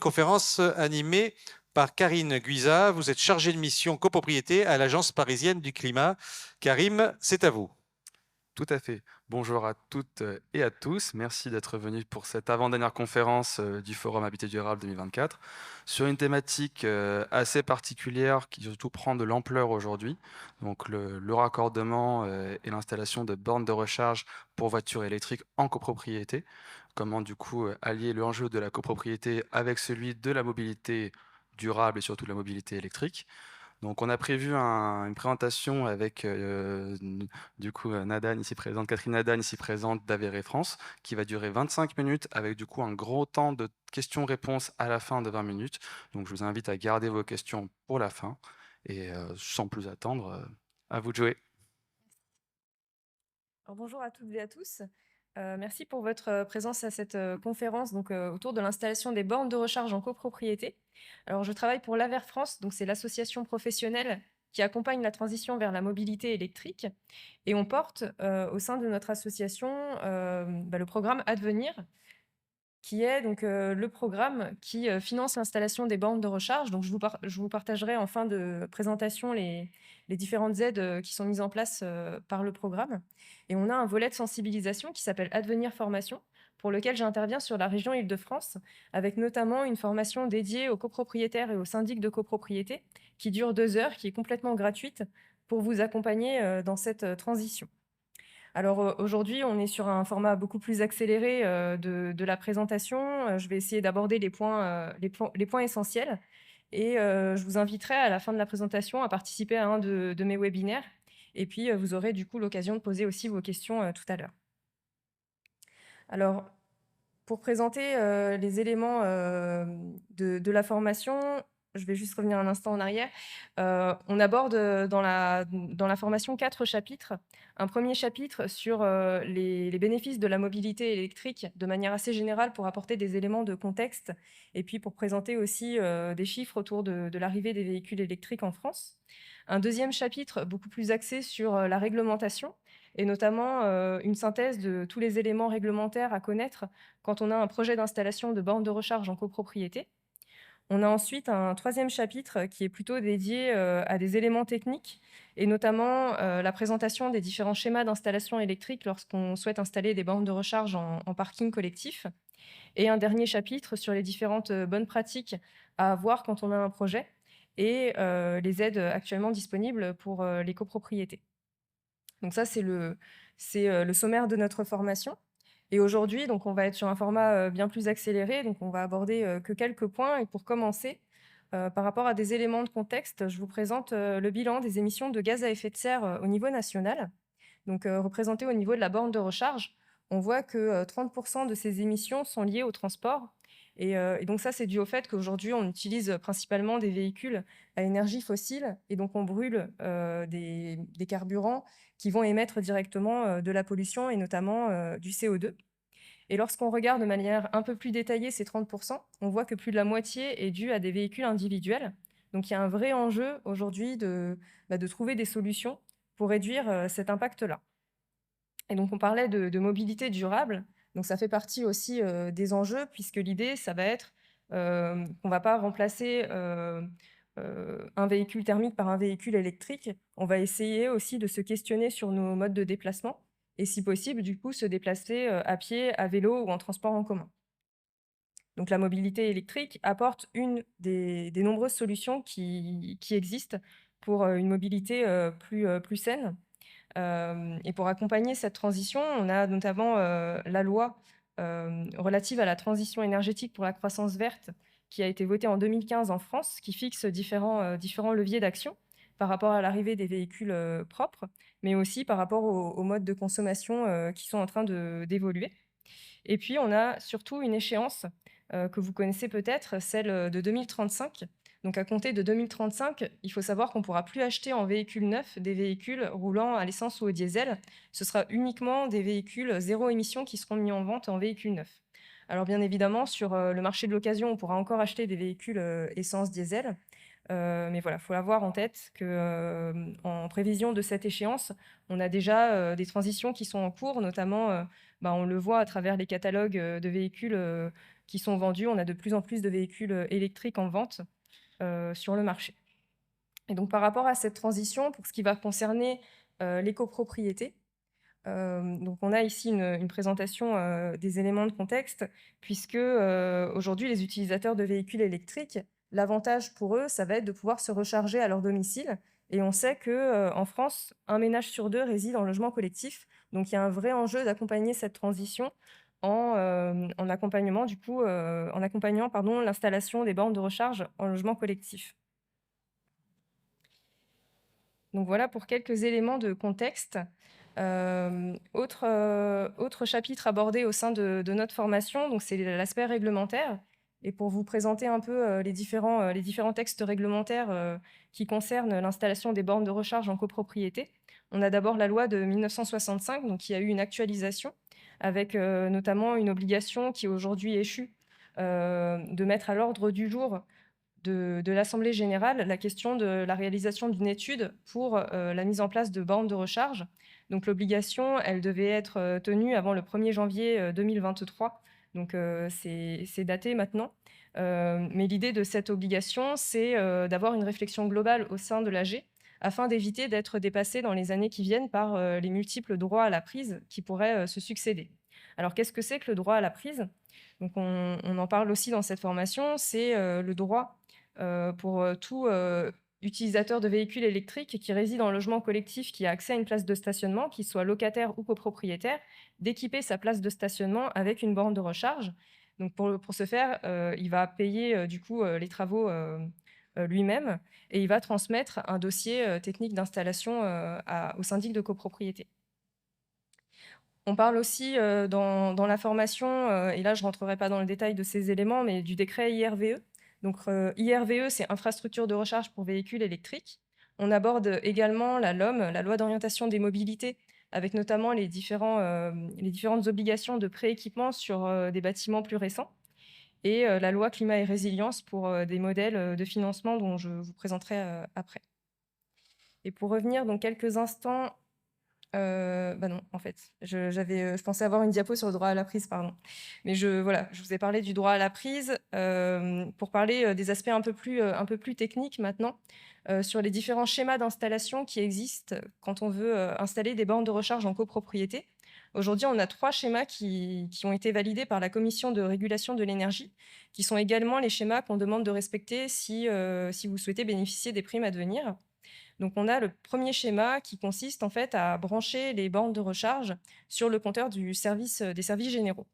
conférence animée par Karine Guisa. Vous êtes chargée de mission copropriété à l'Agence parisienne du climat. Karim, c'est à vous. Tout à fait. Bonjour à toutes et à tous. Merci d'être venus pour cette avant-dernière conférence du Forum Habité Durable 2024 sur une thématique assez particulière qui surtout prend de l'ampleur aujourd'hui. Donc le raccordement et l'installation de bornes de recharge pour voitures électriques en copropriété. Comment du coup allier l'enjeu de la copropriété avec celui de la mobilité durable et surtout de la mobilité électrique. Donc, on a prévu une présentation avec du coup Nadan ici présente, Catherine Nadan ici présente d'Avéré France, qui va durer 25 minutes avec du coup un gros temps de questions-réponses à la fin de 20 minutes. Donc, je vous invite à garder vos questions pour la fin et sans plus attendre, à vous de jouer. Alors, bonjour à toutes et à tous. Merci pour votre présence à cette conférence autour de l'installation des bornes de recharge en copropriété. Alors, je travaille pour l'Aver France, donc c'est l'association professionnelle qui accompagne la transition vers la mobilité électrique. Et on porte au sein de notre association le programme Advenir, qui est le programme qui finance l'installation des bornes de recharge. Donc, je vous partagerai en fin de présentation les différentes aides qui sont mises en place par le programme. Et on a un volet de sensibilisation qui s'appelle Advenir Formation, pour lequel j'interviens sur la région Île-de-France, avec notamment une formation dédiée aux copropriétaires et aux syndics de copropriété, qui dure 2 heures, qui est complètement gratuite, pour vous accompagner dans cette transition. Alors aujourd'hui, on est sur un format beaucoup plus accéléré de la présentation. Je vais essayer d'aborder les points essentiels et je vous inviterai à la fin de la présentation à participer à un de mes webinaires. Et puis, vous aurez du coup l'occasion de poser aussi vos questions tout à l'heure. Alors, pour présenter les éléments de la formation, je vais juste revenir un instant en arrière. On aborde dans la formation 4 chapitres. Un premier chapitre sur les bénéfices de la mobilité électrique de manière assez générale pour apporter des éléments de contexte et puis pour présenter aussi des chiffres autour de l'arrivée des véhicules électriques en France. Un deuxième chapitre beaucoup plus axé sur la réglementation et notamment une synthèse de tous les éléments réglementaires à connaître quand on a un projet d'installation de bornes de recharge en copropriété. On a ensuite un troisième chapitre qui est plutôt dédié à des éléments techniques et notamment la présentation des différents schémas d'installation électrique lorsqu'on souhaite installer des bornes de recharge en parking collectif. Et un dernier chapitre sur les différentes bonnes pratiques à avoir quand on a un projet et les aides actuellement disponibles pour les copropriétés. Donc ça, c'est le sommaire de notre formation. Et aujourd'hui, donc, on va être sur un format bien plus accéléré. Donc, on va aborder que quelques points. Et pour commencer, par rapport à des éléments de contexte, je vous présente le bilan des émissions de gaz à effet de serre au niveau national. Donc, représenté au niveau de la borne de recharge, on voit que 30% de ces émissions sont liées au transport. Et donc ça, c'est dû au fait qu'aujourd'hui, on utilise principalement des véhicules à énergie fossile. Et donc, on brûle des carburants qui vont émettre directement de la pollution et notamment du CO2. Et lorsqu'on regarde de manière un peu plus détaillée ces 30%, on voit que plus de la moitié est due à des véhicules individuels. Donc il y a un vrai enjeu aujourd'hui de trouver des solutions pour réduire cet impact-là. Et donc on parlait de mobilité durable, donc ça fait partie aussi des enjeux, puisque l'idée, ça va être qu'on ne va pas remplacer un véhicule thermique par un véhicule électrique. On va essayer aussi de se questionner sur nos modes de déplacement et si possible, du coup, se déplacer à pied, à vélo ou en transport en commun. Donc la mobilité électrique apporte une des nombreuses solutions qui existent pour une mobilité plus saine. Et pour accompagner cette transition, on a notamment la loi relative à la transition énergétique pour la croissance verte qui a été votée en 2015 en France, qui fixe différents leviers d'action par rapport à l'arrivée des véhicules propres, mais aussi par rapport aux modes de consommation qui sont en train d'évoluer. Et puis, on a surtout une échéance que vous connaissez peut-être, celle de 2035. Donc, à compter de 2035, il faut savoir qu'on ne pourra plus acheter en véhicule neuf des véhicules roulant à l'essence ou au diesel. Ce sera uniquement des véhicules zéro émission qui seront mis en vente en véhicule neuf. Alors, bien évidemment, sur le marché de l'occasion, on pourra encore acheter des véhicules essence diesel. Mais voilà, il faut avoir en tête qu'en prévision de cette échéance, on a déjà des transitions qui sont en cours, notamment, on le voit à travers les catalogues de véhicules qui sont vendus. On a de plus en plus de véhicules électriques en vente sur le marché. Et donc, par rapport à cette transition, pour ce qui va concerner les copropriétés, donc on a ici une présentation des éléments de contexte, puisque aujourd'hui, les utilisateurs de véhicules électriques, l'avantage pour eux, ça va être de pouvoir se recharger à leur domicile. Et on sait qu'en France, un ménage sur deux réside en logement collectif. Donc il y a un vrai enjeu d'accompagner cette transition en accompagnant l'installation des bornes de recharge en logement collectif. Donc voilà pour quelques éléments de contexte. Autre chapitre abordé au sein de notre formation, donc c'est l'aspect réglementaire. Et pour vous présenter un peu les différents textes réglementaires qui concernent l'installation des bornes de recharge en copropriété, on a d'abord la loi de 1965, donc qui a eu une actualisation, avec notamment une obligation qui est aujourd'hui échue de mettre à l'ordre du jour de l'Assemblée générale la question de la réalisation d'une étude pour la mise en place de bornes de recharge. Donc l'obligation, elle devait être tenue avant le 1er janvier 2023. Donc c'est daté maintenant. Mais l'idée de cette obligation, c'est d'avoir une réflexion globale au sein de l'AG afin d'éviter d'être dépassé dans les années qui viennent par les multiples droits à la prise qui pourraient se succéder. Alors qu'est-ce que c'est que le droit à la prise? Donc on en parle aussi dans cette formation, c'est le droit pour tout utilisateur de véhicules électriques qui réside en logement collectif qui a accès à une place de stationnement, qu'il soit locataire ou copropriétaire, d'équiper sa place de stationnement avec une borne de recharge. Donc pour ce faire, il va payer du coup les travaux lui-même et il va transmettre un dossier technique d'installation au syndic de copropriété. On parle aussi dans la formation, et là je ne rentrerai pas dans le détail de ces éléments, mais du décret IRVE. Donc IRVE, c'est infrastructure de recharge pour véhicules électriques. On aborde également la LOM, la loi d'orientation des mobilités, avec notamment les différentes obligations de prééquipement sur des bâtiments plus récents, et la loi climat et résilience pour des modèles de financement dont je vous présenterai après. Et pour revenir donc quelques instants non, en fait, je pensais avoir une diapo sur le droit à la prise, pardon. Mais je vous ai parlé du droit à la prise pour parler des aspects un peu plus techniques maintenant sur les différents schémas d'installation qui existent quand on veut installer des bornes de recharge en copropriété. Aujourd'hui, on a 3 schémas qui ont été validés par la Commission de régulation de l'énergie, qui sont également les schémas qu'on demande de respecter si vous souhaitez bénéficier des primes à devenir. Donc, on a le premier schéma qui consiste en fait à brancher les bornes de recharge sur le compteur des services généraux.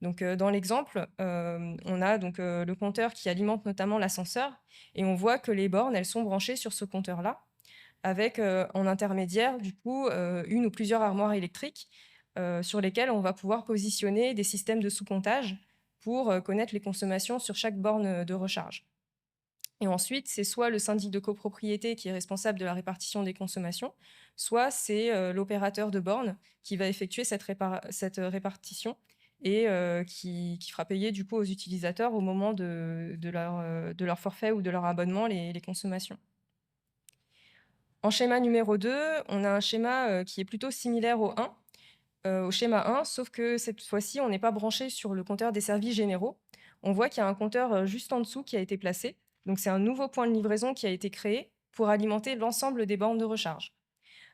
Donc, dans l'exemple, on a donc le compteur qui alimente notamment l'ascenseur et on voit que les bornes, elles sont branchées sur ce compteur-là avec en intermédiaire, du coup, une ou plusieurs armoires électriques sur lesquelles on va pouvoir positionner des systèmes de sous-comptage pour connaître les consommations sur chaque borne de recharge. Et ensuite, c'est soit le syndic de copropriété qui est responsable de la répartition des consommations, soit c'est l'opérateur de borne qui va effectuer cette répartition et qui fera payer du coup aux utilisateurs au moment de leur forfait ou de leur abonnement les consommations. En schéma numéro 2, on a un schéma qui est plutôt similaire au schéma 1, sauf que cette fois-ci, on n'est pas branché sur le compteur des services généraux. On voit qu'il y a un compteur juste en dessous qui a été placé. Donc, c'est un nouveau point de livraison qui a été créé pour alimenter l'ensemble des bornes de recharge.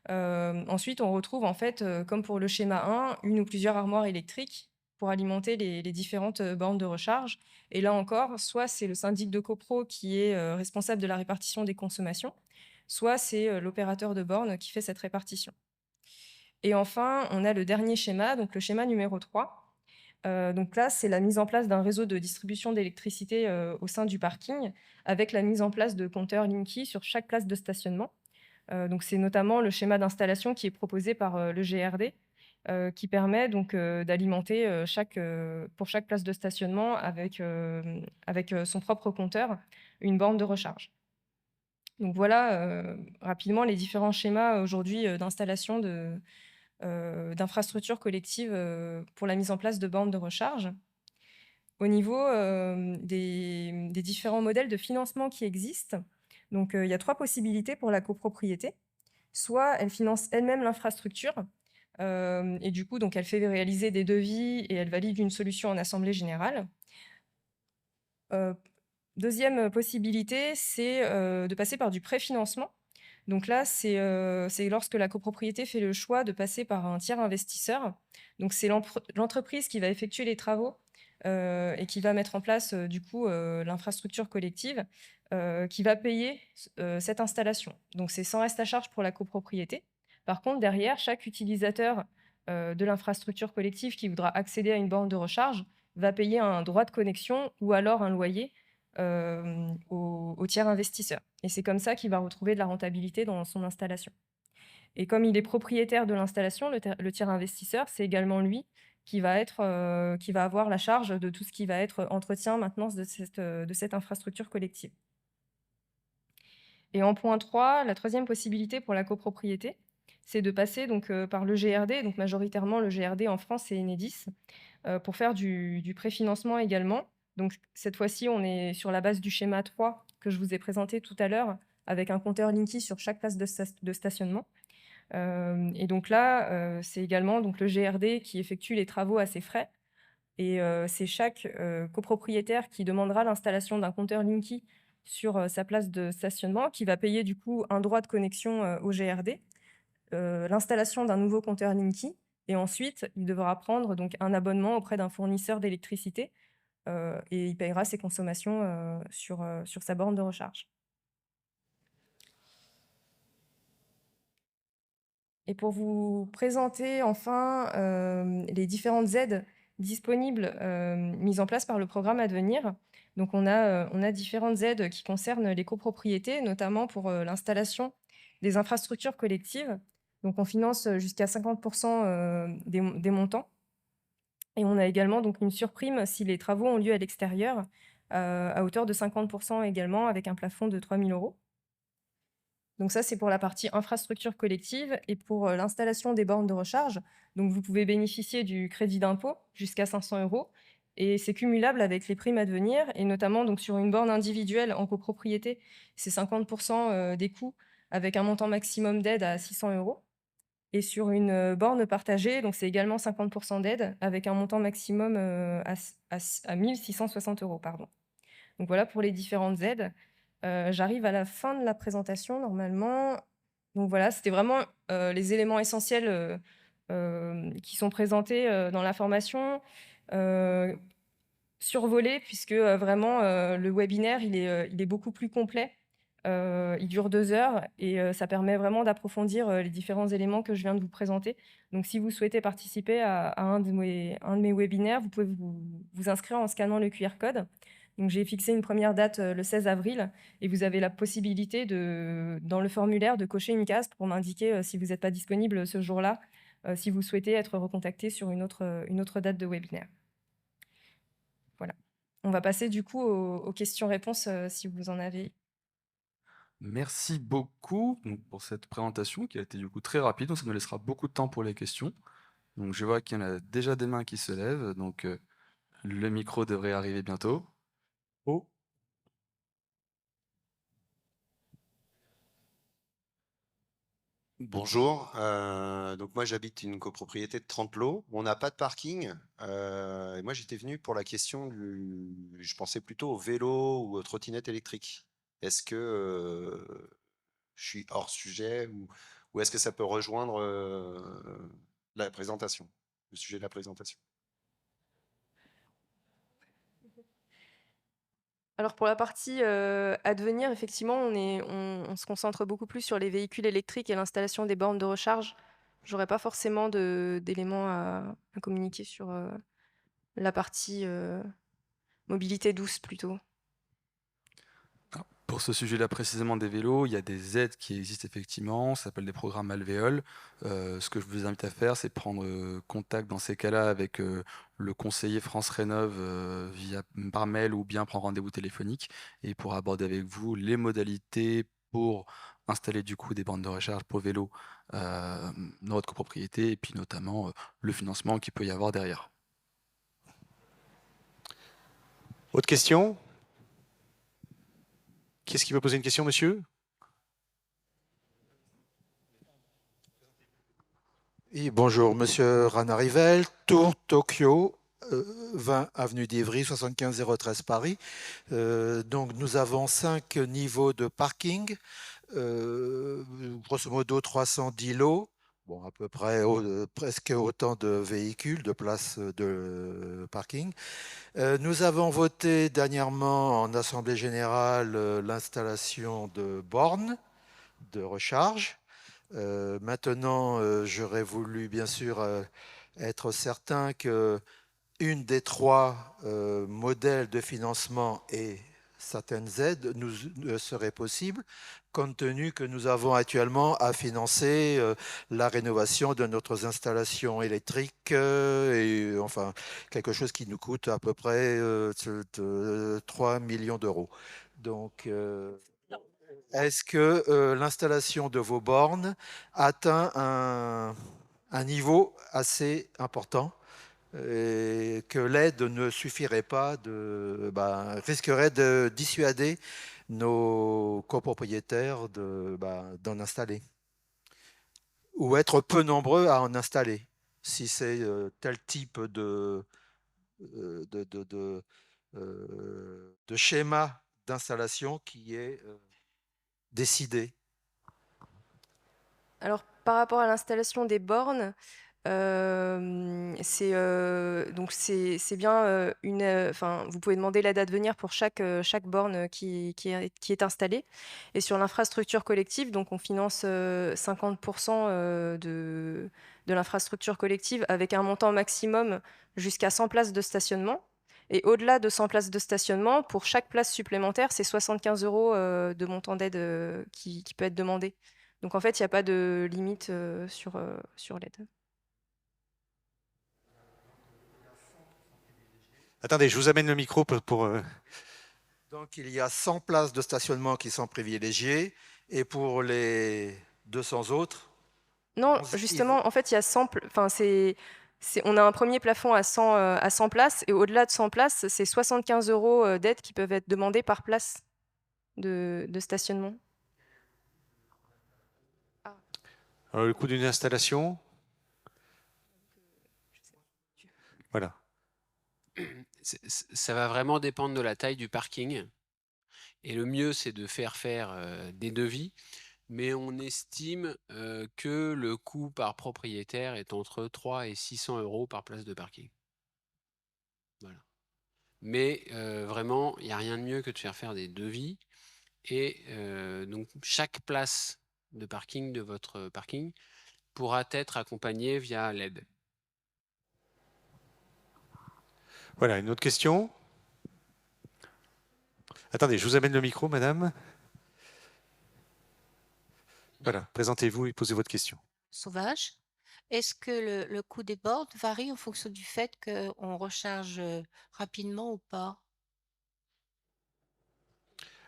Ensuite, on retrouve, en fait, comme pour le schéma 1, une ou plusieurs armoires électriques pour alimenter les différentes bornes de recharge. Et là encore, soit c'est le syndic de copro qui est responsable de la répartition des consommations, soit c'est l'opérateur de borne qui fait cette répartition. Et enfin, on a le dernier schéma, donc le schéma numéro 3. Donc là, c'est la mise en place d'un réseau de distribution d'électricité au sein du parking, avec la mise en place de compteurs Linky sur chaque place de stationnement. Donc c'est notamment le schéma d'installation qui est proposé par le GRD, qui permet donc d'alimenter pour chaque place de stationnement avec son propre compteur une borne de recharge. Donc voilà rapidement les différents schémas aujourd'hui d'installation d'infrastructures collectives pour la mise en place de bornes de recharge. Au niveau des différents modèles de financement qui existent, Donc, il y a 3 possibilités pour la copropriété. Soit elle finance elle-même l'infrastructure, et du coup, donc elle fait réaliser des devis et elle valide une solution en assemblée générale. Deuxième possibilité, c'est de passer par du préfinancement. Donc là, c'est lorsque la copropriété fait le choix de passer par un tiers investisseur. Donc c'est l'entreprise qui va effectuer les travaux et qui va mettre en place du coup l'infrastructure collective qui va payer cette installation. Donc c'est sans reste à charge pour la copropriété. Par contre, derrière, chaque utilisateur de l'infrastructure collective qui voudra accéder à une borne de recharge va payer un droit de connexion ou alors un loyer au tiers investisseur. Et c'est comme ça qu'il va retrouver de la rentabilité dans son installation. Et comme il est propriétaire de l'installation, le tiers investisseur, c'est également lui qui va avoir la charge de tout ce qui va être entretien, maintenance de cette infrastructure collective. Et en point 3, la troisième possibilité pour la copropriété, c'est de passer donc, par le GRD, donc majoritairement le GRD en France c'est Enedis, pour faire du préfinancement également. Donc cette fois-ci, on est sur la base du schéma 3 que je vous ai présenté tout à l'heure, avec un compteur Linky sur chaque place de stationnement. Et donc là, c'est également donc, le GRD qui effectue les travaux à ses frais. Et c'est chaque copropriétaire qui demandera l'installation d'un compteur Linky sur sa place de stationnement, qui va payer du coup un droit de connexion au GRD, l'installation d'un nouveau compteur Linky, et ensuite il devra prendre donc un abonnement auprès d'un fournisseur d'électricité et il payera ses consommations sur sa borne de recharge. Et pour vous présenter enfin les différentes aides disponibles mises en place par le programme Advenir. Donc on a différentes aides qui concernent les copropriétés, notamment pour l'installation des infrastructures collectives. Donc on finance jusqu'à 50% des montants. Et on a également donc une surprime si les travaux ont lieu à l'extérieur, à hauteur de 50% également, avec un plafond de 3 000 €. Donc ça, c'est pour la partie infrastructure collective. Et pour l'installation des bornes de recharge, donc vous pouvez bénéficier du crédit d'impôt jusqu'à 500 €. Et c'est cumulable avec les primes à venir. Et notamment donc, sur une borne individuelle en copropriété, c'est 50% des coûts avec un montant maximum d'aide à 600 €. Et sur une borne partagée, donc c'est également 50% d'aide avec un montant maximum à 1 660 €. Pardon. Donc voilà pour les différentes aides. J'arrive à la fin de la présentation normalement. Donc voilà, c'était vraiment les éléments essentiels qui sont présentés dans la formation. Survolés, puisque vraiment le webinaire, il est beaucoup plus complet. Il dure 2 heures et ça permet vraiment d'approfondir les différents éléments que je viens de vous présenter. Donc si vous souhaitez participer à un de mes webinaires, vous pouvez vous inscrire en scannant le QR code. Donc j'ai fixé une première date le 16 avril et vous avez la possibilité dans le formulaire de cocher une case pour m'indiquer si vous n'êtes pas disponible ce jour-là, si vous souhaitez être recontacté sur une autre date de webinaire. Voilà. On va passer du coup aux questions-réponses si vous en avez. Merci beaucoup donc, pour cette présentation qui a été du coup très rapide, donc ça nous laissera beaucoup de temps pour les questions. Donc je vois qu'il y en a déjà des mains qui se lèvent, donc le micro devrait arriver bientôt. Oh. Bonjour, donc moi j'habite une copropriété de 30 lots, on n'a pas de parking, et moi j'étais venu pour la question je pensais plutôt au vélo ou aux trottinettes électriques. Est-ce que je suis hors sujet ou est-ce que ça peut rejoindre la présentation, le sujet de la présentation? Alors pour la partie advenir, effectivement, on se concentre beaucoup plus sur les véhicules électriques et l'installation des bornes de recharge. J'aurais pas forcément d'éléments à communiquer sur la partie mobilité douce plutôt. Pour ce sujet-là précisément des vélos, il y a des aides qui existent effectivement, ça s'appelle des programmes alvéoles. Ce que je vous invite à faire, c'est prendre contact dans ces cas-là avec le conseiller France Rénov par mail ou bien prendre rendez-vous téléphonique et pour aborder avec vous les modalités pour installer du coup des bornes de recharge pour vélo dans votre copropriété et puis notamment le financement qu'il peut y avoir derrière. Autre question? Qui est-ce qui veut poser une question, monsieur? Oui, bonjour, monsieur Rana Rivel, Tour Tokyo, 20 avenue d'Ivry, 75 013 Paris. Donc nous avons 5 niveaux de parking, grosso modo 310 lots, bon, à peu près presque autant de véhicules, de places de parking. Nous avons voté dernièrement en Assemblée générale l'installation de bornes de recharge. Maintenant, j'aurais voulu bien sûr être certain que une des 3 modèles de financement et certaines aides nous serait possible, compte tenu que nous avons actuellement à financer la rénovation de notre installation électrique et enfin quelque chose qui nous coûte à peu près 3 millions d'euros. Donc, est-ce que l'installation de vos bornes atteint un niveau assez important et que l'aide ne suffirait pas risquerait de dissuader nos copropriétaires d'en installer ou être peu nombreux à en installer si c'est tel type de, de schéma d'installation qui est décidé. Alors, par rapport à l'installation des bornes, c'est bien enfin, vous pouvez demander l'aide à devenir pour chaque borne qui est installée. Et sur l'infrastructure collective, donc on finance 50% de l'infrastructure collective avec un montant maximum jusqu'à 100 places de stationnement. Et au-delà de 100 places de stationnement, pour chaque place supplémentaire, c'est 75 € de montant d'aide qui peut être demandé. Donc en fait, il n'y a pas de limite sur l'aide. Attendez, je vous amène le micro pour. Donc, il y a 100 places de stationnement qui sont privilégiées et pour les 200 autres, Non, justement, en fait, il y a 100 enfin, on a un premier plafond à 100 places et au-delà de 100 places, c'est 75 € d'aide qui peuvent être demandés par place de stationnement. Alors, le coût d'une installation. Voilà. Ça va vraiment dépendre de la taille du parking. Et le mieux, c'est de faire des devis. Mais on estime que le coût par propriétaire est entre 3 et 600 € par place de parking. Voilà. Mais vraiment, il n'y a rien de mieux que de faire des devis. Et donc, chaque place de parking de votre parking pourra être accompagnée via l'aide. Voilà, une autre question? Attendez, je vous amène le micro, madame. Voilà, présentez-vous et posez votre question. Sauvage. Est-ce que le coût des bornes varie en fonction du fait qu'on recharge rapidement ou pas?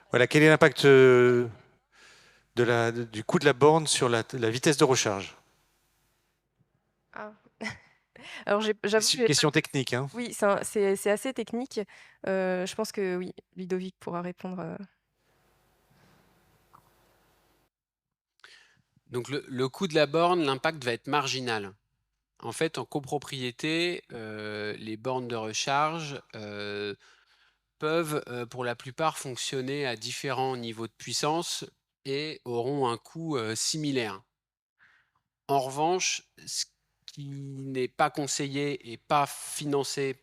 Voilà, quel est l'impact du coût de la borne sur la vitesse de recharge? Ah. Alors, j'avoue, C'est une question technique. Hein. Oui, c'est assez technique. Je pense que oui, Ludovic pourra répondre. Donc le coût de la borne, l'impact va être marginal. En fait, en copropriété, les bornes de recharge peuvent pour la plupart fonctionner à différents niveaux de puissance et auront un coût similaire. En revanche, ce qui n'est pas conseillé et pas financé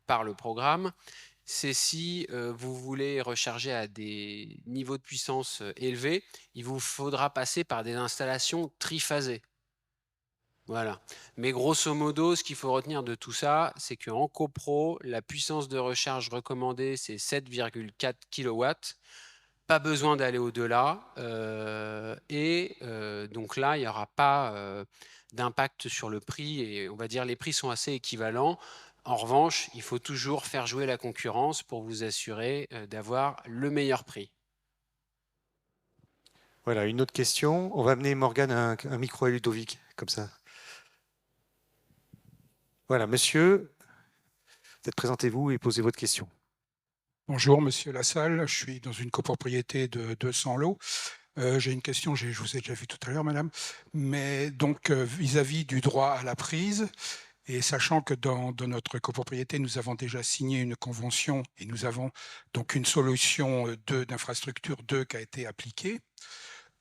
par le programme, c'est si vous voulez recharger à des niveaux de puissance élevés, il vous faudra passer par des installations triphasées. Voilà. Mais grosso modo, ce qu'il faut retenir de tout ça, c'est qu'en copro, la puissance de recharge recommandée, c'est 7,4 kW. Pas besoin d'aller au-delà. Donc là, il n'y aura pas d'impact sur le prix. Et on va dire les prix sont assez équivalents. En revanche, il faut toujours faire jouer la concurrence pour vous assurer d'avoir le meilleur prix. Voilà, une autre question. On va amener Morgane un micro à Ludovic, comme ça. Voilà, monsieur, peut-être présentez-vous et posez votre question. Bonjour, monsieur Lassalle. Je suis dans une copropriété de 200 lots. J'ai une question, je vous ai déjà vu tout à l'heure, madame, mais donc vis-à-vis du droit à la prise, et sachant que dans notre copropriété, nous avons déjà signé une convention et nous avons donc une solution d'infrastructure 2 qui a été appliquée,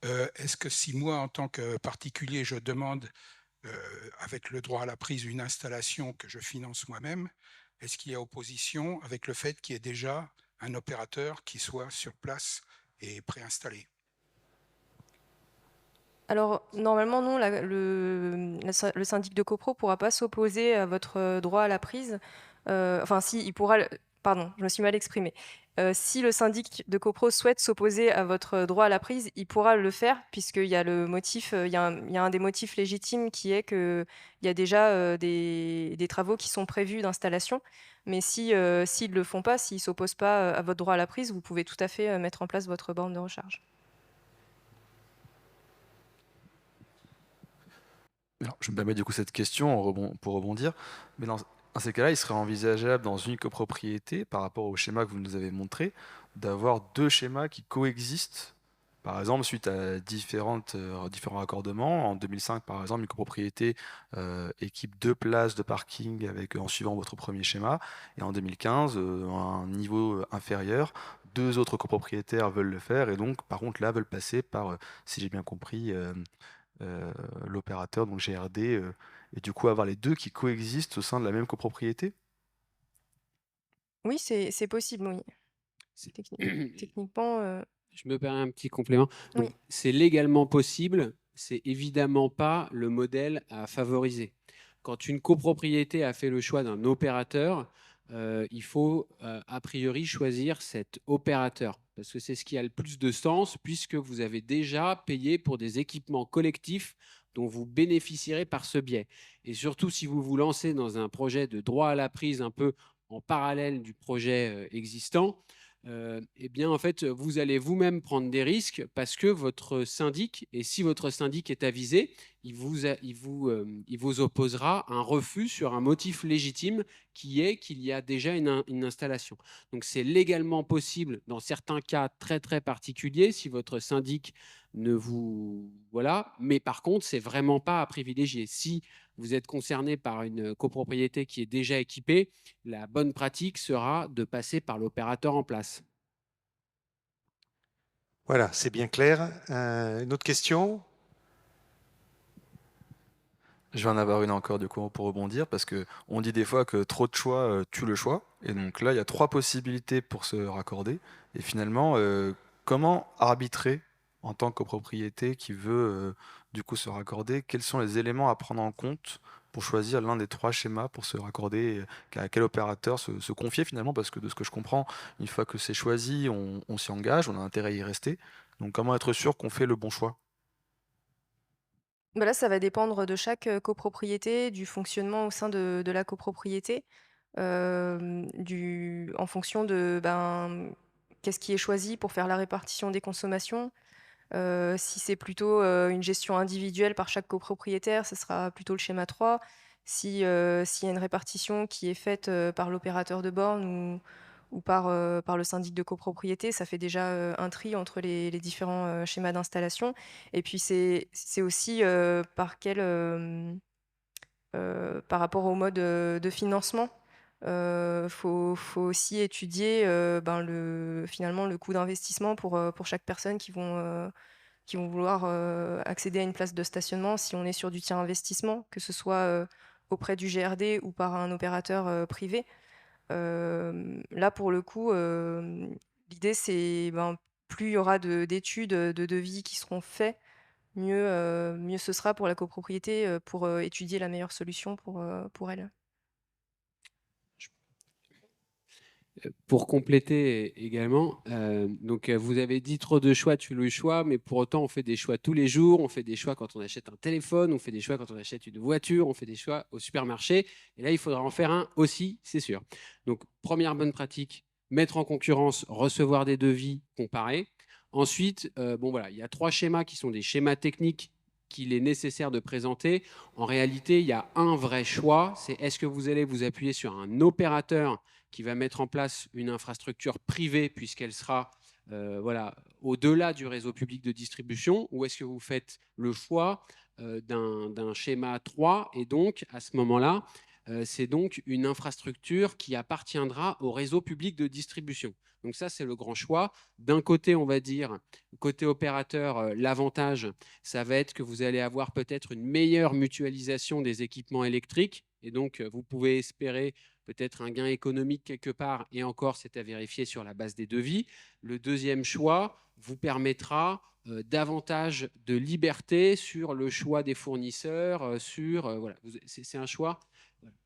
est-ce que si moi, en tant que particulier, je demande avec le droit à la prise une installation que je finance moi-même, est-ce qu'il y a opposition avec le fait qu'il y ait déjà un opérateur qui soit sur place et préinstallé? Alors, normalement, non, le syndic de copro ne pourra pas s'opposer à votre droit à la prise. Enfin, si, il pourra. Pardon, je me suis mal exprimée. Si le syndic de copro souhaite s'opposer à votre droit à la prise, il pourra le faire, puisqu'il y a le motif, il y a un des motifs légitimes qui est qu'il y a déjà des travaux qui sont prévus d'installation. Mais s'ils ne le font pas, s'ils ne s'opposent pas à votre droit à la prise, vous pouvez tout à fait mettre en place votre borne de recharge. Alors, je me permets du coup cette question pour rebondir, mais dans ces cas-là, il serait envisageable dans une copropriété, par rapport au schéma que vous nous avez montré, d'avoir deux schémas qui coexistent. Par exemple, suite à différents raccordements, en 2005, par exemple, une copropriété équipe 2 places de parking en suivant votre premier schéma, et en 2015, à un niveau inférieur, deux autres copropriétaires veulent le faire, et donc, par contre, là, veulent passer par, si j'ai bien compris, l'opérateur, donc GRD, et du coup avoir les deux qui coexistent au sein de la même copropriété? Oui, c'est possible, oui. C'est- Techniquement, Je me permets un petit complément. Donc, oui. c'est légalement possible, c'est évidemment pas le modèle à favoriser. Quand une copropriété a fait le choix d'un opérateur, il faut a priori choisir cet opérateur parce que c'est ce qui a le plus de sens puisque vous avez déjà payé pour des équipements collectifs dont vous bénéficierez par ce biais. Et surtout, si vous vous lancez dans un projet de droit à la prise un peu en parallèle du projet existant, eh bien, en fait, vous allez vous-même prendre des risques parce que votre syndic, et si votre syndic est avisé, il vous opposera un refus sur un motif légitime qui est qu'il y a déjà une installation. Donc, c'est légalement possible dans certains cas très, très particuliers si votre syndic ne vous... Voilà. Mais par contre, c'est vraiment pas à privilégier. Si vous êtes concerné par une copropriété qui est déjà équipée, la bonne pratique sera de passer par l'opérateur en place. Voilà, c'est bien clair. Une autre question? Je vais en avoir une encore du coup pour rebondir, parce que on dit des fois que trop de choix tue le choix, et donc là il y a trois possibilités pour se raccorder, et finalement comment arbitrer en tant que copropriété qui veut du coup se raccorder? Quels sont les éléments à prendre en compte pour choisir l'un des trois schémas pour se raccorder, à quel opérateur se confier finalement? Parce que de ce que je comprends, une fois que c'est choisi, on s'y engage, on a intérêt à y rester. Donc comment être sûr qu'on fait le bon choix? Bah là, ça va dépendre de chaque copropriété, du fonctionnement au sein de la copropriété, en fonction de qu'est-ce qui est choisi pour faire la répartition des consommations. Si c'est plutôt une gestion individuelle par chaque copropriétaire, ce sera plutôt le schéma 3. S'il y a une répartition qui est faite par l'opérateur de borne ou par le syndic de copropriété, ça fait déjà un tri entre les différents schémas d'installation. Et puis c'est aussi par rapport au mode de financement. Faut aussi étudier finalement le coût d'investissement pour chaque personne qui vont vouloir accéder à une place de stationnement si on est sur du tiers investissement, que ce soit auprès du GRD ou par un opérateur privé. Là, pour le coup, l'idée, c'est plus il y aura d'études, de devis qui seront faits, mieux ce sera pour la copropriété pour étudier la meilleure solution pour elle. Pour compléter également, donc vous avez dit trop de choix tue le choix, mais pour autant on fait des choix tous les jours, on fait des choix quand on achète un téléphone, on fait des choix quand on achète une voiture, on fait des choix au supermarché, et là il faudra en faire un aussi, c'est sûr. Donc première bonne pratique, mettre en concurrence, recevoir des devis, comparer. Ensuite, bon voilà, il y a trois schémas qui sont des schémas techniques qu'il est nécessaire de présenter. En réalité, il y a un vrai choix, c'est est-ce que vous allez vous appuyer sur un opérateur qui va mettre en place une infrastructure privée puisqu'elle sera voilà, au-delà du réseau public de distribution, ou est-ce que vous faites le choix d'un schéma 3 et donc à ce moment-là, c'est donc une infrastructure qui appartiendra au réseau public de distribution. Donc ça, c'est le grand choix. D'un côté, on va dire, côté opérateur, l'avantage, ça va être que vous allez avoir peut-être une meilleure mutualisation des équipements électriques. Et donc, vous pouvez espérer peut-être un gain économique quelque part. Et encore, c'est à vérifier sur la base des devis. Le deuxième choix vous permettra davantage de liberté sur le choix des fournisseurs, voilà, c'est un choix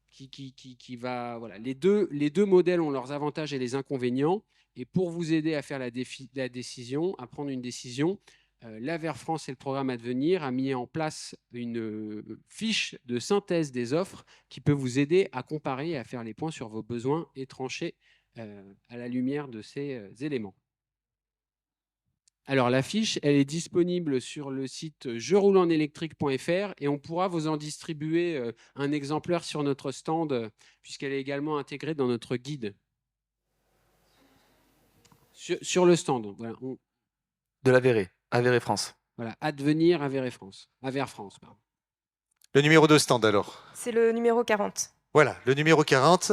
qui va... Voilà. Les deux modèles ont leurs avantages et les inconvénients. Et pour vous aider à faire la décision, à prendre une décision, l'Aver France et le programme Advenir a mis en place une fiche de synthèse des offres qui peut vous aider à comparer et à faire les points sur vos besoins et trancher à la lumière de ces éléments. Alors, la fiche, elle est disponible sur le site jeroulenenélectrique.fr et on pourra vous en distribuer un exemplaire sur notre stand puisqu'elle est également intégrée dans notre guide. Sur le stand, voilà. De l'Avéré, Avéré France. Voilà, Advenir, Aver France. Aver France, pardon. Le numéro de stand alors. C'est le numéro 40. Voilà, le numéro 40.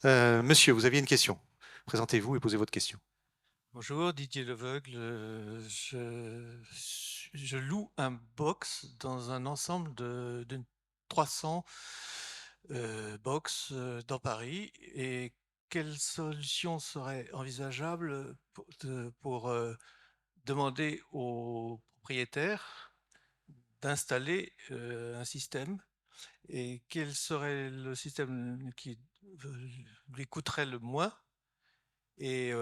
Monsieur, vous aviez une question. Présentez-vous et posez votre question. Bonjour, Didier Leveugle. Je loue un box dans un ensemble de 300 box dans Paris. Et quelle solution serait envisageable pour demander aux propriétaires d'installer un système? Et quel serait le système qui lui coûterait le moins? Et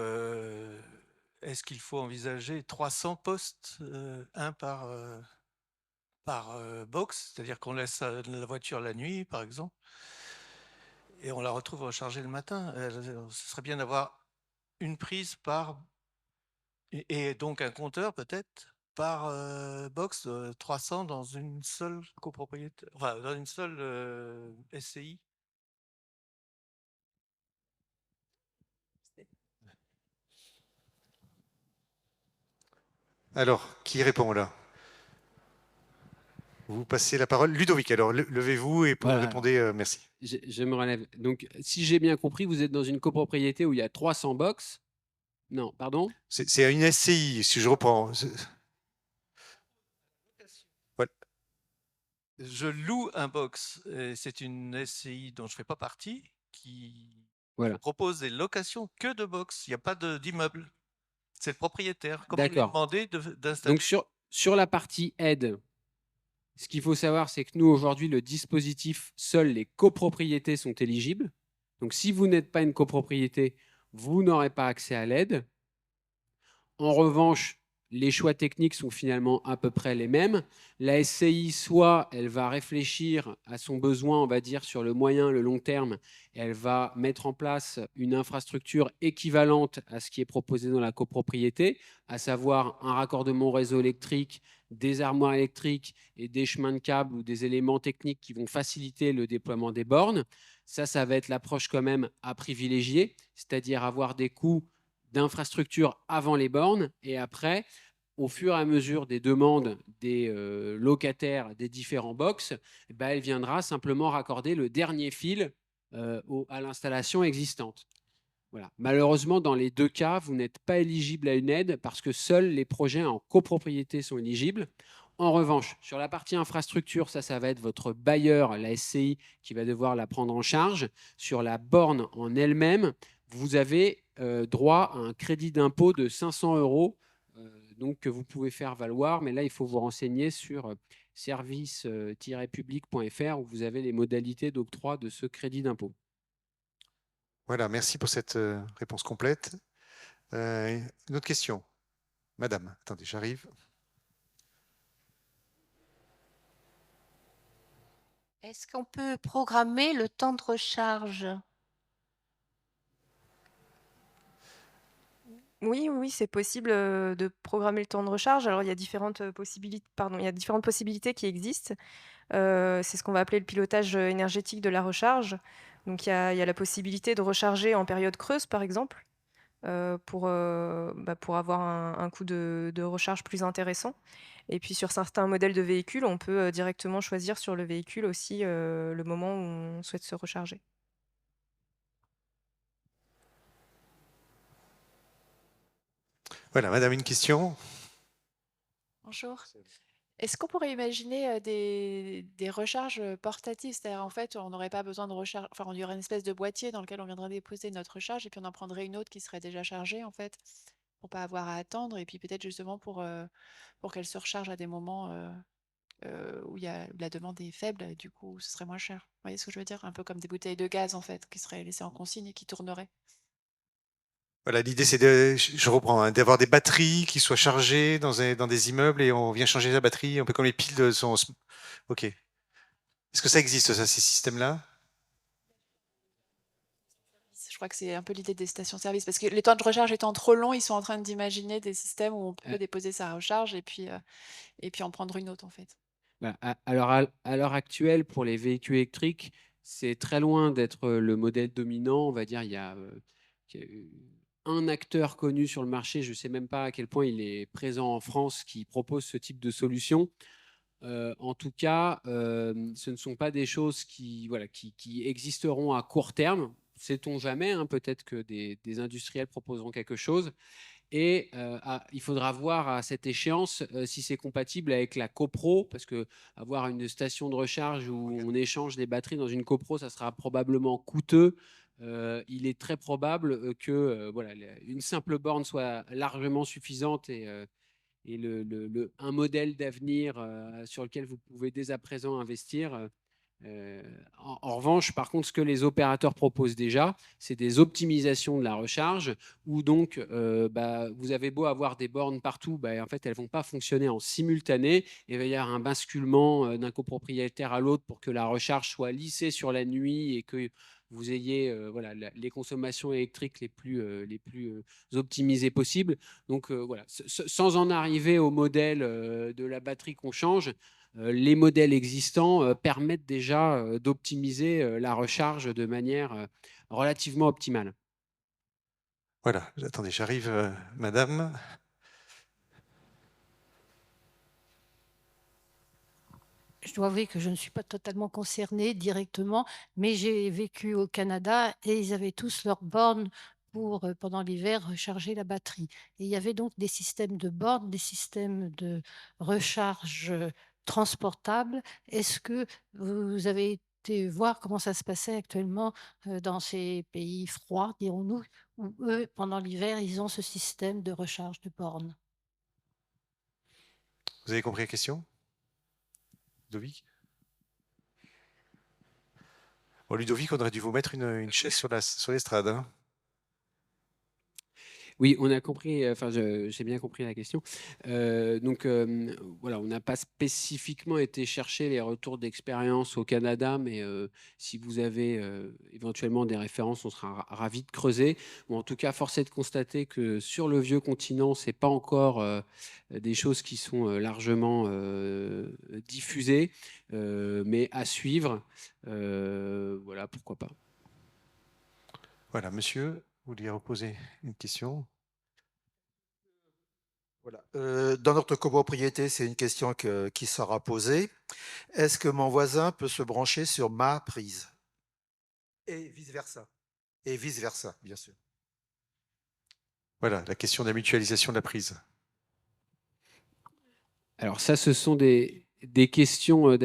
est-ce qu'il faut envisager 300 postes, un par box, c'est-à-dire qu'on laisse la voiture la nuit, par exemple, et on la retrouve rechargée le matin? Ce serait bien d'avoir une prise par, et donc un compteur peut-être, par box, 300 dans une seule copropriété, enfin dans une seule SCI. Alors, qui répond là? Vous passez la parole. Ludovic, alors levez-vous et Voilà, répondez. Merci. Je me relève. Donc, si j'ai bien compris, vous êtes dans une copropriété où il y a 300 box. Non, pardon? C'est une SCI, si je reprends. Voilà. Je loue un box. C'est une SCI dont je ne fais pas partie qui Voilà. propose des locations que de box. Il n'y a pas d'immeuble. C'est le propriétaire. Comment lui D'accord. demander d'installer? Donc, sur la partie aide, ce qu'il faut savoir, c'est que nous, aujourd'hui, le dispositif, seules les copropriétés sont éligibles. Donc, si vous n'êtes pas une copropriété, vous n'aurez pas accès à l'aide. En revanche, les choix techniques sont finalement à peu près les mêmes. La SCI, soit elle va réfléchir à son besoin, on va dire, sur le moyen, le long terme, et elle va mettre en place une infrastructure équivalente à ce qui est proposé dans la copropriété, à savoir un raccordement au réseau électrique, des armoires électriques et des chemins de câbles ou des éléments techniques qui vont faciliter le déploiement des bornes. Ça va être l'approche quand même à privilégier, c'est-à-dire avoir des coûts d'infrastructure avant les bornes et après, au fur et à mesure des demandes des locataires des différents box, elle viendra simplement raccorder le dernier fil à l'installation existante. Voilà. Malheureusement, dans les deux cas, vous n'êtes pas éligible à une aide parce que seuls les projets en copropriété sont éligibles. En revanche, sur la partie infrastructure, ça va être votre bailleur, la SCI, qui va devoir la prendre en charge. Sur la borne en elle-même, vous avez droit à un crédit d'impôt de 500 €, donc que vous pouvez faire valoir. Mais là, il faut vous renseigner sur service-public.fr où vous avez les modalités d'octroi de ce crédit d'impôt. Voilà, merci pour cette réponse complète. Une autre question? Madame, attendez, j'arrive. Est-ce qu'on peut programmer le temps de recharge? Oui, c'est possible de programmer le temps de recharge. Alors, il y a différentes possibilités qui existent. C'est ce qu'on va appeler le pilotage énergétique de la recharge, Donc il y a la possibilité de recharger en période creuse, par exemple, pour avoir un coût de recharge plus intéressant. Et puis sur certains modèles de véhicules, on peut directement choisir sur le véhicule aussi le moment où on souhaite se recharger. Voilà, madame, une question? Bonjour. Est-ce qu'on pourrait imaginer des recharges portatives? C'est-à-dire, en fait, on n'aurait pas besoin de recharge, enfin, il y aurait une espèce de boîtier dans lequel on viendrait déposer notre recharge et puis on en prendrait une autre qui serait déjà chargée, en fait, pour pas avoir à attendre et puis peut-être justement pour qu'elle se recharge à des moments où la demande est faible et du coup, ce serait moins cher. Vous voyez ce que je veux dire? Un peu comme des bouteilles de gaz, en fait, qui seraient laissées en consigne et qui tourneraient. Voilà, l'idée, c'est je reprends, hein, d'avoir des batteries qui soient chargées dans des immeubles et on vient changer la batterie, un peu comme les piles sont. OK. Est-ce que ça existe, ça, ces systèmes-là? Je crois que c'est un peu l'idée des stations-service parce que les temps de recharge étant trop longs, ils sont en train d'imaginer des systèmes où on peut déposer sa recharge et puis en prendre une autre, en fait. Bah, à l'heure actuelle, pour les véhicules électriques, c'est très loin d'être le modèle dominant. On va dire, il y a un acteur connu sur le marché, je ne sais même pas à quel point il est présent en France, qui propose ce type de solution. En tout cas, ce ne sont pas des choses qui existeront à court terme. Sait-on jamais, hein, peut-être que des industriels proposeront quelque chose. Et il faudra voir à cette échéance si c'est compatible avec la copro, parce que avoir une station de recharge où on échange des batteries dans une copro, ça sera probablement coûteux. Il est très probable que une simple borne soit largement suffisante et un modèle d'avenir sur lequel vous pouvez dès à présent investir. En revanche, par contre, ce que les opérateurs proposent déjà, c'est des optimisations de la recharge, où donc vous avez beau avoir des bornes partout, en fait, elles ne vont pas fonctionner en simultané. Et il va y avoir un basculement d'un copropriétaire à l'autre pour que la recharge soit lissée sur la nuit et que vous ayez les consommations électriques les plus optimisées possibles. Donc sans en arriver au modèle de la batterie qu'on change, les modèles existants permettent déjà d'optimiser la recharge de manière relativement optimale. Voilà, attendez, j'arrive, madame. Je dois avouer que je ne suis pas totalement concernée directement, mais j'ai vécu au Canada et ils avaient tous leurs bornes pour, pendant l'hiver, recharger la batterie. Et il y avait donc des systèmes de bornes, des systèmes de recharge transportables. Est-ce que vous avez été voir comment ça se passait actuellement dans ces pays froids, dirons-nous, où eux, pendant l'hiver, ils ont ce système de recharge de bornes? Vous avez compris la question, Ludovic? Bon, Ludovic, on aurait dû vous mettre une chaise sur l'estrade. Hein. Oui, on a compris, enfin, j'ai bien compris la question. Voilà, on n'a pas spécifiquement été chercher les retours d'expérience au Canada, mais si vous avez éventuellement des références, on sera ravis de creuser. Bon, en tout cas, force est de constater que sur le vieux continent, ce n'est pas encore des choses qui sont largement diffusées, mais à suivre. Voilà, pourquoi pas. Voilà, monsieur, vous vouliez reposer une question? Voilà. Dans notre copropriété, c'est une question qui sera posée. Est-ce que mon voisin peut se brancher sur ma prise? Et vice-versa. Et vice-versa, bien sûr. Voilà, la question de la mutualisation de la prise. Alors ça, ce sont des questions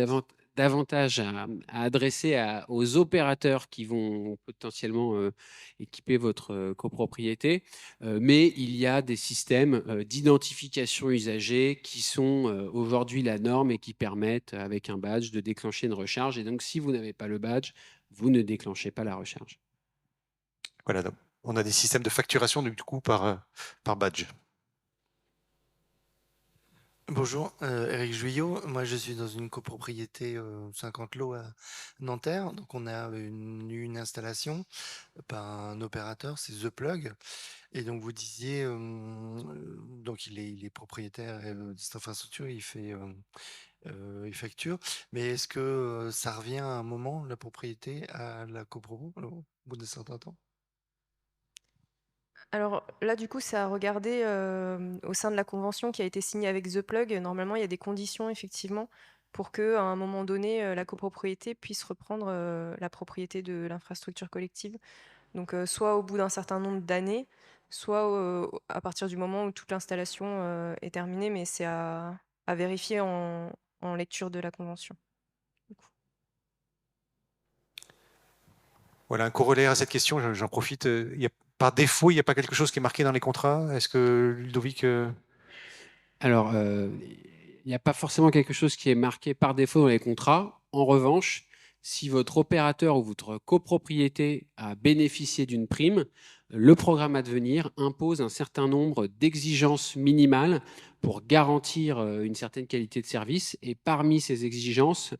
davantage à adresser aux opérateurs qui vont potentiellement équiper votre copropriété. Mais il y a des systèmes d'identification usagée qui sont aujourd'hui la norme et qui permettent, avec un badge, de déclencher une recharge. Et donc, si vous n'avez pas le badge, vous ne déclenchez pas la recharge. Voilà, donc, on a des systèmes de facturation du coup par badge. Bonjour, Éric Juillot. Moi, je suis dans une copropriété 50 lots à Nanterre. Donc, on a une installation par un opérateur, c'est The Plug. Et donc, vous disiez, donc il est propriétaire de cette infrastructure, il facture. Mais est-ce que ça revient à un moment, la propriété, à la copropriété, au bout d'un certain temps? Alors là, du coup, c'est à regarder au sein de la convention qui a été signée avec The Plug. Normalement, il y a des conditions, effectivement, pour que, à un moment donné, la copropriété puisse reprendre la propriété de l'infrastructure collective. Donc, soit au bout d'un certain nombre d'années, soit à partir du moment où toute l'installation est terminée, mais c'est à vérifier en lecture de la convention. Voilà, un corollaire à cette question, j'en profite. Par défaut, il n'y a pas quelque chose qui est marqué dans les contrats? Est-ce que Ludovic... Alors, il n'y a pas forcément quelque chose qui est marqué par défaut dans les contrats. En revanche, si votre opérateur ou votre copropriété a bénéficié d'une prime, le programme à devenir impose un certain nombre d'exigences minimales pour garantir une certaine qualité de service. Et parmi ces exigences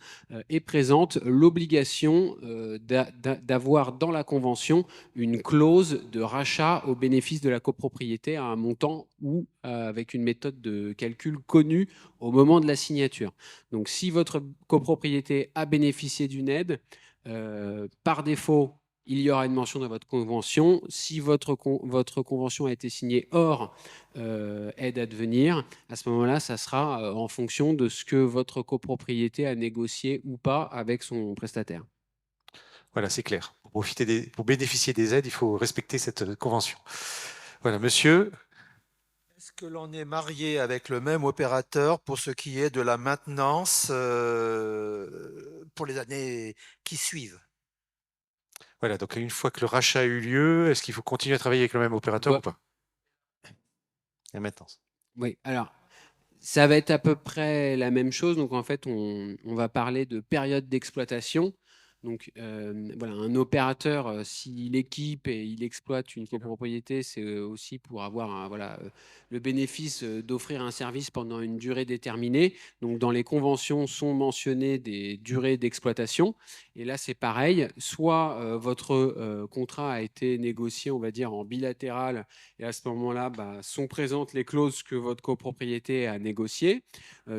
est présente l'obligation d'avoir dans la convention une clause de rachat au bénéfice de la copropriété à un montant ou avec une méthode de calcul connue au moment de la signature. Donc, si votre copropriété a bénéficié d'une aide, par défaut, il y aura une mention dans votre convention. Si votre convention a été signée hors aide à devenir, à ce moment-là, ça sera en fonction de ce que votre copropriété a négocié ou pas avec son prestataire. Voilà, c'est clair. Pour bénéficier des aides, il faut respecter cette convention. Voilà, monsieur. Est-ce que l'on est marié avec le même opérateur pour ce qui est de la maintenance pour les années qui suivent? Voilà, donc une fois que le rachat a eu lieu, est-ce qu'il faut continuer à travailler avec le même opérateur ou pas? La maintenance. Oui, alors, ça va être à peu près la même chose. Donc, en fait, on va parler de période d'exploitation. Donc, voilà, un opérateur, s'il équipe et il exploite une copropriété, c'est aussi pour avoir le bénéfice d'offrir un service pendant une durée déterminée. Donc, dans les conventions sont mentionnées des durées d'exploitation. Et là, c'est pareil. Soit votre contrat a été négocié, on va dire, en bilatéral, et à ce moment-là, sont présentes les clauses que votre copropriété a négociées.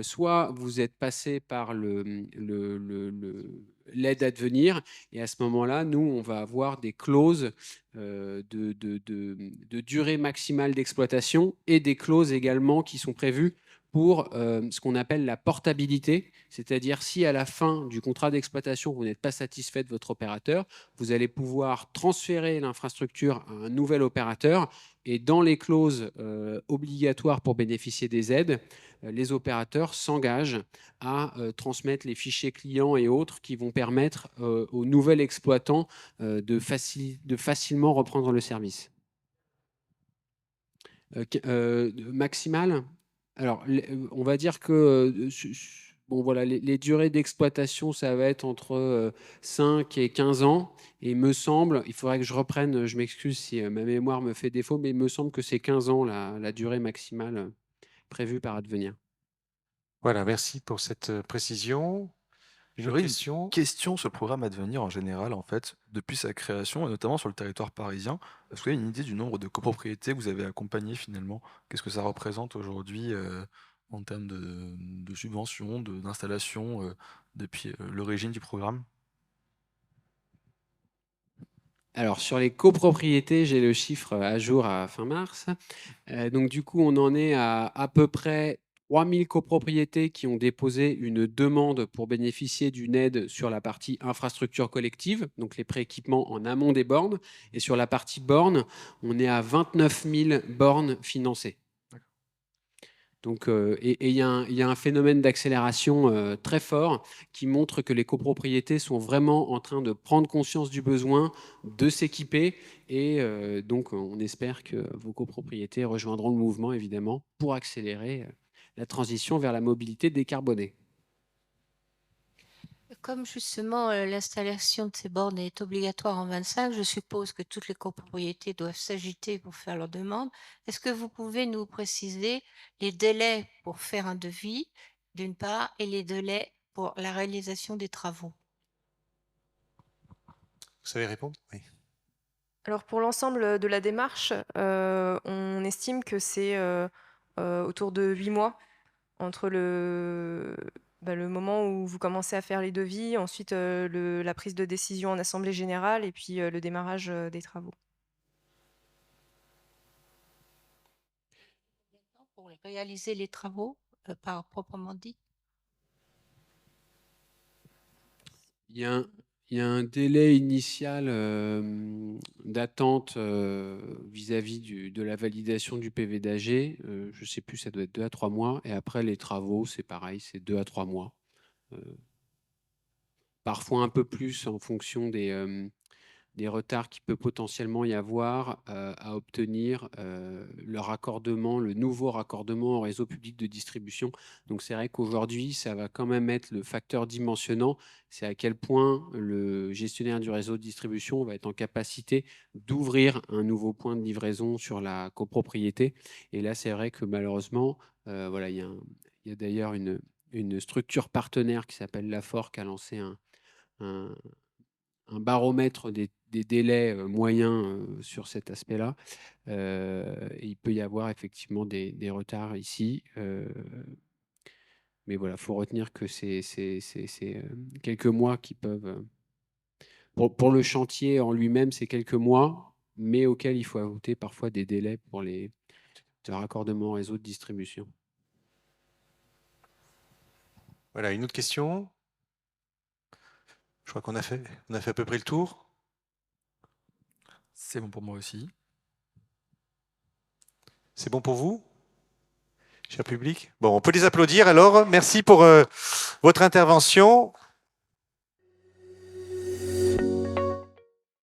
Soit vous êtes passé par l'aide à devenir, et à ce moment-là, nous, on va avoir des clauses de durée maximale d'exploitation et des clauses également qui sont prévues pour ce qu'on appelle la portabilité, c'est-à-dire si à la fin du contrat d'exploitation, vous n'êtes pas satisfait de votre opérateur, vous allez pouvoir transférer l'infrastructure à un nouvel opérateur, et dans les clauses obligatoires pour bénéficier des aides, les opérateurs s'engagent à transmettre les fichiers clients et autres qui vont permettre au nouvel exploitant de facilement reprendre le service. Maximal, alors on va dire que bon, voilà, les durées d'exploitation, ça va être entre 5 et 15 ans. Et il me semble, il faudrait que je reprenne, je m'excuse si ma mémoire me fait défaut, mais il me semble que c'est 15 ans la durée maximale prévue par Advenir. Voilà, merci pour cette précision. J'aurais une question sur le programme Advenir en général, en fait, depuis sa création, et notamment sur le territoire parisien. Est-ce que vous avez une idée du nombre de copropriétés que vous avez accompagnées finalement? Qu'est-ce que ça représente aujourd'hui en termes de subventions, d'installations depuis l'origine du programme? Alors, sur les copropriétés, j'ai le chiffre à jour à fin mars. Donc, du coup, on en est à peu près 3000 copropriétés qui ont déposé une demande pour bénéficier d'une aide sur la partie infrastructure collective, donc les prééquipements en amont des bornes. Et sur la partie bornes, on est à 29 000 bornes financées. Donc, il y a un phénomène d'accélération très fort qui montre que les copropriétés sont vraiment en train de prendre conscience du besoin de s'équiper. Et donc, on espère que vos copropriétés rejoindront le mouvement, évidemment, pour accélérer la transition vers la mobilité décarbonée. Comme justement l'installation de ces bornes est obligatoire en 25, je suppose que toutes les copropriétés doivent s'agiter pour faire leur demande. Est-ce que vous pouvez nous préciser les délais pour faire un devis, d'une part, et les délais pour la réalisation des travaux? Vous savez répondre? Oui. Alors pour l'ensemble de la démarche, on estime que c'est autour de 8 mois entre le moment où vous commencez à faire les devis, ensuite la prise de décision en assemblée générale et puis le démarrage des travaux. Pour réaliser les travaux, par proprement dit? Il y a un délai initial d'attente vis-à-vis de la validation du PV d'AG. Je ne sais plus, ça doit être 2 à 3 mois. Et après, les travaux, c'est pareil, c'est 2 à 3 mois. Parfois un peu plus en fonction des retards qu'il peut potentiellement y avoir à obtenir le raccordement, le nouveau raccordement au réseau public de distribution. Donc c'est vrai qu'aujourd'hui, ça va quand même être le facteur dimensionnant, c'est à quel point le gestionnaire du réseau de distribution va être en capacité d'ouvrir un nouveau point de livraison sur la copropriété. Et là, c'est vrai que malheureusement, voilà, il y a d'ailleurs une structure partenaire qui s'appelle Lafor qui a lancé un baromètre des délais moyens sur cet aspect-là. Il peut y avoir effectivement des retards ici. Mais voilà, il faut retenir que c'est quelques mois qui peuvent... Pour le chantier en lui-même, c'est quelques mois, mais auxquels il faut ajouter parfois des délais pour les raccordements au réseau de distribution. Voilà, une autre question? Je crois qu'on a fait à peu près le tour. C'est bon pour moi aussi. C'est bon pour vous, cher public? Bon, on peut les applaudir alors. Merci pour votre intervention.